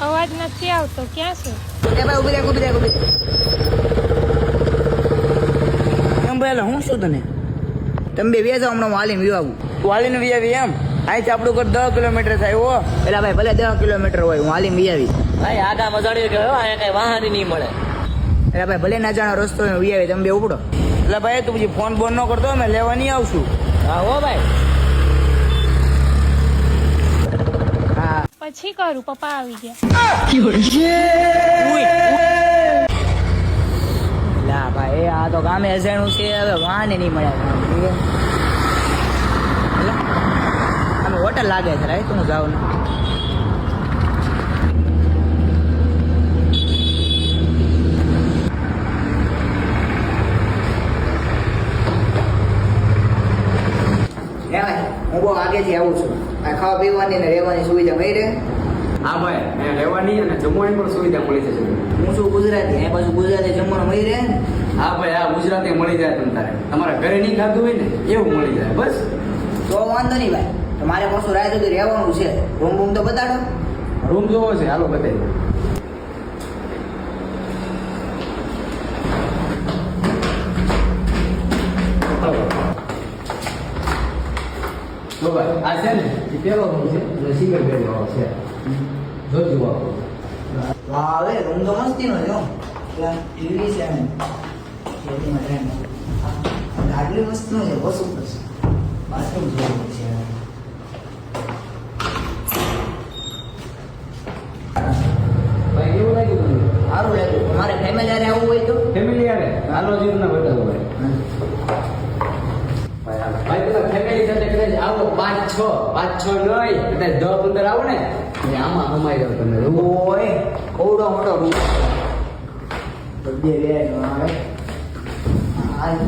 અવાજ નથી આવતો, ક્યાં છે? એ ભાઈ ઉભી રહે એમ ભાઈ હું શું તને તમે બે વ્યા જાઓ હમણાં વાલીને વી આવું વાલીને વી આવી એમ અહીંથી આપણું ઘર 10 કિલોમીટર થાય હો એટલે ભાઈ ભલે 10 કિલોમીટર હોય હું વાલીને વી આવી ભાઈ આગા મજાડી ગયો અહીંયા કઈ વાહન નહીં મળે એટલે ભાઈ ભલે ના જાણો રસ્તો વી આવી તમે બે ઉપડો એટલે ભાઈ તું પછી ફોન બોન ન કરતો મેં લેવા નહીં આવશું હા હો ભાઈ હા પછી કરું, પપ્પા આવી ગયા. લા ભાઈ આ તો ગામે અજાણું છે હવે વાહને નહીં મળ્યા અમે હોટલ લાગે છે રાઈટ હું જાઉં હું બહુ આગેથી આવું છું આ ખાવા પીવાની ને રહેવાની સુવિધા મળી રહે હા ભાઈ રહેવાની અને જમવાની પણ સુવિધા મળી જશે હું છું ગુજરાતી એ બાજુ ગુજરાતી જમવાનું મળી રહે ને હા ભાઈ આ ગુજરાતી મળી જાય તમ તારે તમારા ઘરે નહીં ખાધું હોય ને એવું મળી જાય બસ તો વાંધો નહીં ભાઈ તો મારે પાછું રાત સુધી રહેવાનું છે રૂમ બૂમ તો બતાડો રૂમ જોવો છે હાલો બતાવી દો ભાઈ આ છે ને એ પેલો રૂમ છે અને સિંગલ બેડ વાળો છે જોજો વાળો વાહ હવે રૂમ તો મસ્તીનો છે હો ત્યાં ટીવી છે ને ખેતીમાં ટ્રેન આટલી વસ્તુ છે બસો બસ બાથરૂમ જોવું છે ભાઈ કેવું લાગ્યું તમને સારું લાગ્યું તમારે ફેમિલી હારે આવવું હોય તો ફેમિલી યારે હાલો જીવ ના બતાવો ભાઈ ભાઈ પેલા ફેમિલી સાથે કદાચ આવો 5-6 નહીં કદાચ 10-15 આવો ને એટલે આમાં કમાઈ જાવ તમે ઓય કોવડો મોટો રૂમ બે લે આવે હાલો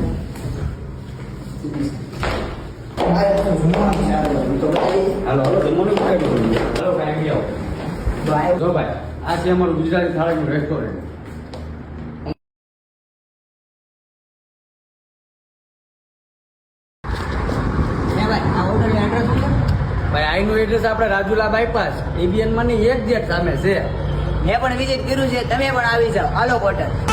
હાલો જમવાનું કરી હાલો કાંઈ આવો જો ભાઈ આ છે અમારું ગુજરાતી થાળીનું રેસ્ટોરન્ટ ભાઈ આઈનું એડ્રેસ આપણે રાજુલા બાયપાસ એબીએન માં ની એક જેટ સામે છે મેં પણ વિઝિટ કર્યું છે તમે પણ આવી જાઓ હાલો હોટલ